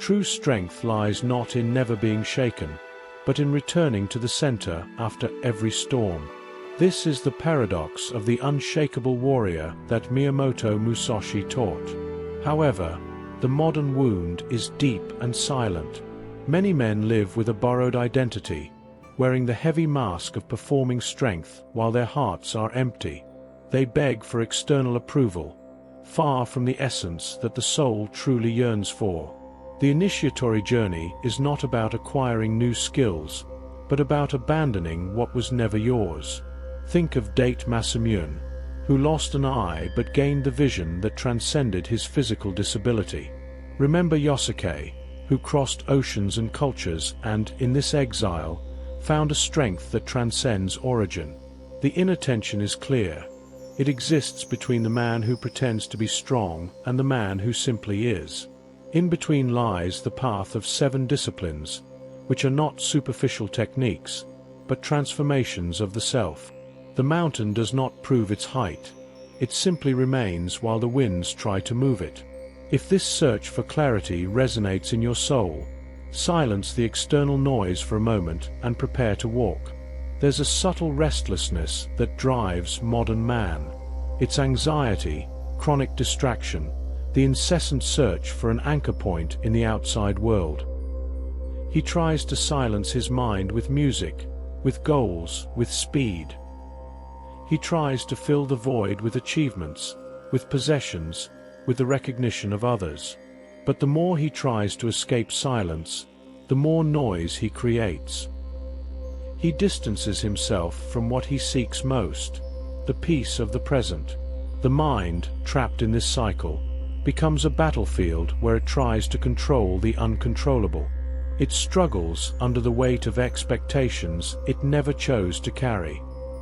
True strength lies not in never being shaken, but in returning to the center after every storm. This is the paradox of the unshakable warrior that Miyamoto Musashi taught. However, the modern wound is deep and silent. Many men live with a borrowed identity, wearing the heavy mask of performing strength while their hearts are empty. They beg for external approval, far from the essence that the soul truly yearns for. The initiatory journey is not about acquiring new skills, but about abandoning what was never yours. Think of Date Masamune, who lost an eye but gained the vision that transcended his physical disability. Remember Yosuke, who crossed oceans and cultures and, in this exile, found a strength that transcends origin. The inner tension is clear. It exists between the man who pretends to be strong and the man who simply is. In between lies the path of 7 disciplines, which are not superficial techniques, but transformations of the self. The mountain does not prove its height. It simply remains while the winds try to move it. If this search for clarity resonates in your soul, silence the external noise for a moment and prepare to walk. There's a subtle restlessness that drives modern man. It's anxiety, chronic distraction, the incessant search for an anchor point in the outside world. He tries to silence his mind with music, with goals, with speed. He tries to fill the void with achievements, with possessions, with the recognition of others. But the more he tries to escape silence, the more noise he creates. He distances himself from what he seeks most, the peace of the present. The mind, trapped in this cycle, becomes a battlefield where it tries to control the uncontrollable. It struggles under the weight of expectations it never chose to carry.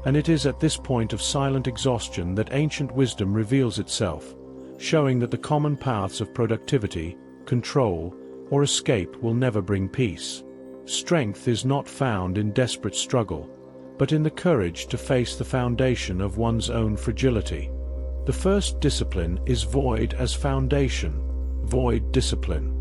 And it is at this point of silent exhaustion that ancient wisdom reveals itself, showing that the common paths of productivity, control, or escape will never bring peace. Strength is not found in desperate struggle, but in the courage to face the foundation of one's own fragility. The first discipline is void as foundation, void discipline.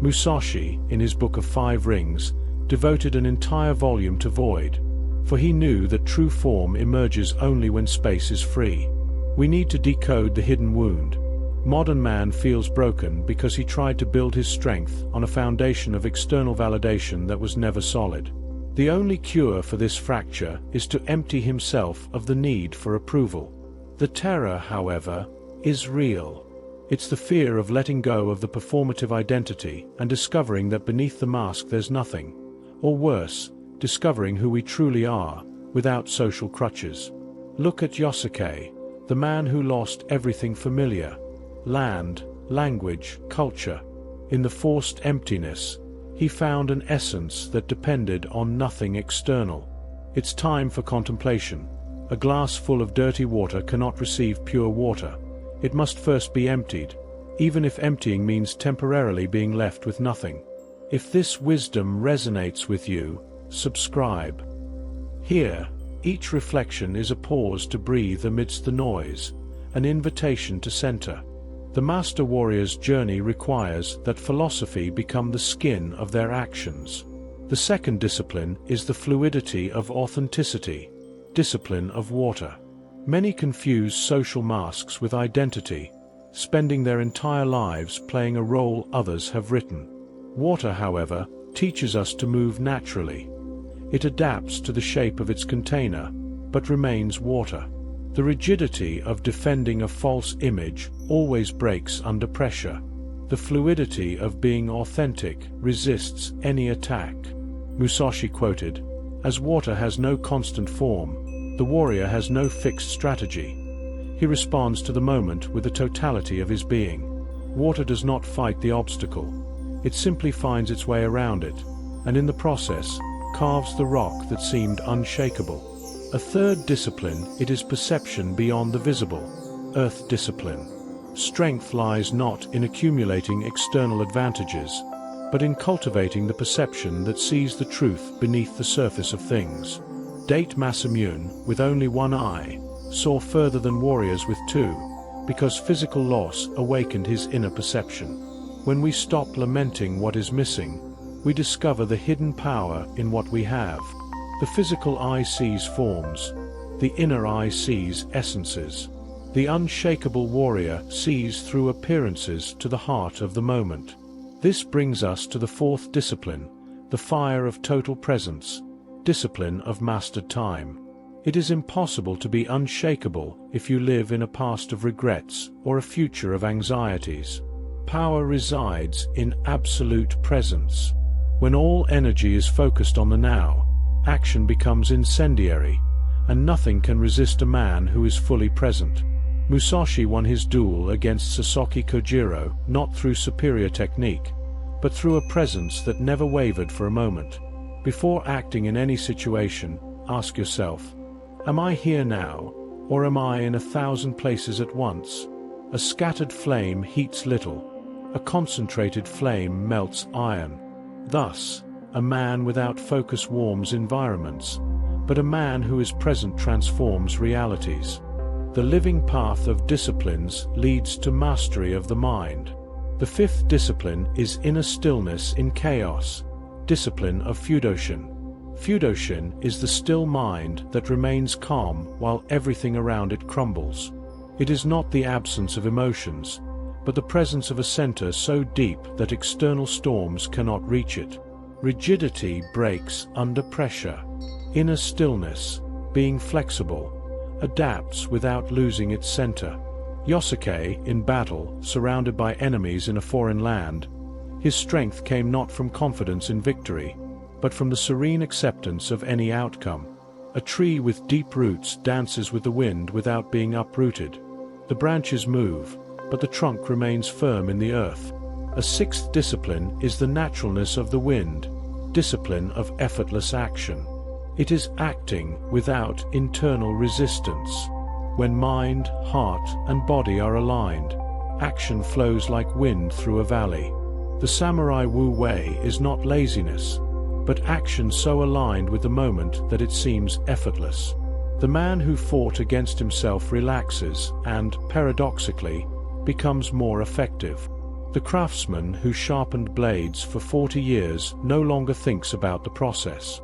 Musashi, in his Book of 5 Rings, devoted an entire volume to void, for he knew that true form emerges only when space is free. We need to decode the hidden wound. Modern man feels broken because he tried to build his strength on a foundation of external validation that was never solid. The only cure for this fracture is to empty himself of the need for approval. The terror, however, is real. It's the fear of letting go of the performative identity and discovering that beneath the mask there's nothing. Or worse, discovering who we truly are, without social crutches. Look at Yosuke, the man who lost everything familiar. Land, language, culture. In the forced emptiness, he found an essence that depended on nothing external. It's time for contemplation. A glass full of dirty water cannot receive pure water. It must first be emptied, even if emptying means temporarily being left with nothing. If this wisdom resonates with you, subscribe. Here, each reflection is a pause to breathe amidst the noise, an invitation to center. The Master Warrior's journey requires that philosophy become the skin of their actions. The second discipline is the fluidity of authenticity, discipline of water. Many confuse social masks with identity, spending their entire lives playing a role others have written. Water, however, teaches us to move naturally. It adapts to the shape of its container, but remains water. The rigidity of defending a false image always breaks under pressure. The fluidity of being authentic resists any attack. Musashi quoted, "As water has no constant form, the warrior has no fixed strategy. He responds to the moment with the totality of his being. Water does not fight the obstacle. It simply finds its way around it, and in the process, carves the rock that seemed unshakable." A third discipline, it is perception beyond the visible, earth discipline. Strength lies not in accumulating external advantages, but in cultivating the perception that sees the truth beneath the surface of things. Date Masamune, with only one eye, saw further than warriors with two, because physical loss awakened his inner perception. When we stop lamenting what is missing, we discover the hidden power in what we have. The physical eye sees forms. The inner eye sees essences. The unshakable warrior sees through appearances to the heart of the moment. This brings us to the fourth discipline, the fire of total presence, discipline of mastered time. It is impossible to be unshakable if you live in a past of regrets or a future of anxieties. Power resides in absolute presence. When all energy is focused on the now, action becomes incendiary, and nothing can resist a man who is fully present. Musashi won his duel against Sasaki Kojiro not through superior technique, but through a presence that never wavered for a moment. Before acting in any situation, ask yourself, am I here now, or am I in 1,000 places at once? A scattered flame heats little. A concentrated flame melts iron. Thus, a man without focus warms environments, but a man who is present transforms realities. The living path of disciplines leads to mastery of the mind. The fifth discipline is inner stillness in chaos, discipline of Fudoshin. Fudoshin is the still mind that remains calm while everything around it crumbles. It is not the absence of emotions, but the presence of a center so deep that external storms cannot reach it. Rigidity breaks under pressure. Inner stillness, being flexible, adapts without losing its center. Yosuke, in battle, surrounded by enemies in a foreign land, his strength came not from confidence in victory, but from the serene acceptance of any outcome. A tree with deep roots dances with the wind without being uprooted. The branches move, but the trunk remains firm in the earth. A sixth discipline is the naturalness of the wind, discipline of effortless action. It is acting without internal resistance. When mind, heart, and body are aligned, action flows like wind through a valley. The samurai Wu Wei is not laziness, but action so aligned with the moment that it seems effortless. The man who fought against himself relaxes and, paradoxically, becomes more effective. The craftsman who sharpened blades for 40 years no longer thinks about the process.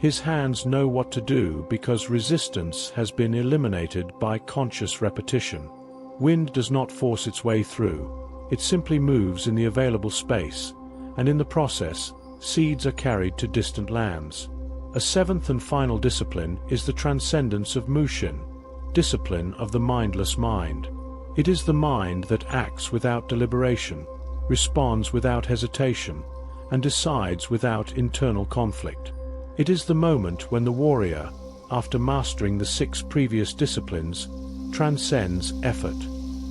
His hands know what to do because resistance has been eliminated by conscious repetition. Wind does not force its way through, it simply moves in the available space, and in the process, seeds are carried to distant lands. A seventh and final discipline is the transcendence of Mushin, discipline of the mindless mind. It is the mind that acts without deliberation, responds without hesitation, and decides without internal conflict. It is the moment when the warrior, after mastering the 6 previous disciplines, transcends effort.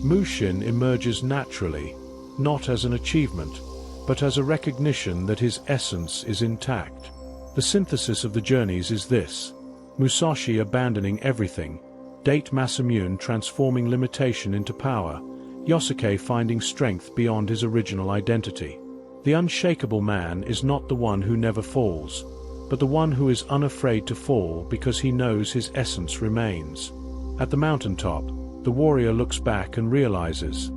Mushin emerges naturally, not as an achievement, but as a recognition that his essence is intact. The synthesis of the journeys is this: Musashi abandoning everything, Date Masamune transforming limitation into power, Yosuke finding strength beyond his original identity. The unshakable man is not the one who never falls, but the one who is unafraid to fall because he knows his essence remains. At the mountaintop, the warrior looks back and realizes,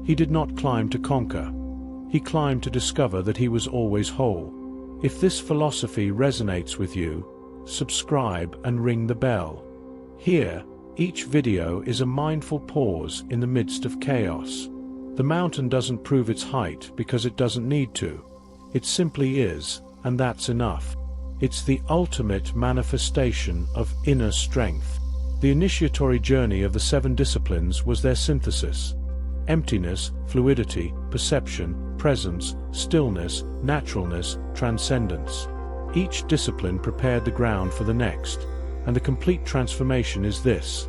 he did not climb to conquer. He climbed to discover that he was always whole. If this philosophy resonates with you, subscribe and ring the bell. Here, each video is a mindful pause in the midst of chaos. The mountain doesn't prove its height because it doesn't need to. It simply is, and that's enough. It's the ultimate manifestation of inner strength. The initiatory journey of the 7 disciplines was their synthesis. Emptiness, fluidity, perception, presence, stillness, naturalness, transcendence. Each discipline prepared the ground for the next, and the complete transformation is this: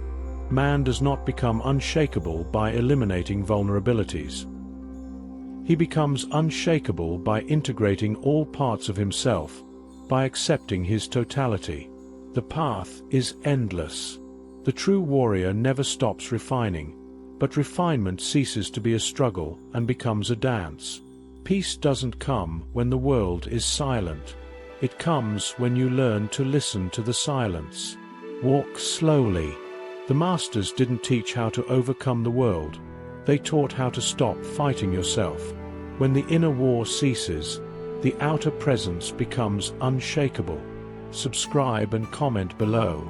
man does not become unshakable by eliminating vulnerabilities. He becomes unshakable by integrating all parts of himself, by accepting his totality. The path is endless. The true warrior never stops refining, but refinement ceases to be a struggle and becomes a dance. Peace doesn't come when the world is silent. It comes when you learn to listen to the silence. Walk slowly. The masters didn't teach how to overcome the world. They taught how to stop fighting yourself. When the inner war ceases, the outer presence becomes unshakable. Subscribe and comment below.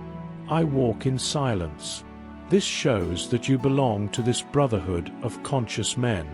I walk in silence. This shows that you belong to this brotherhood of conscious men.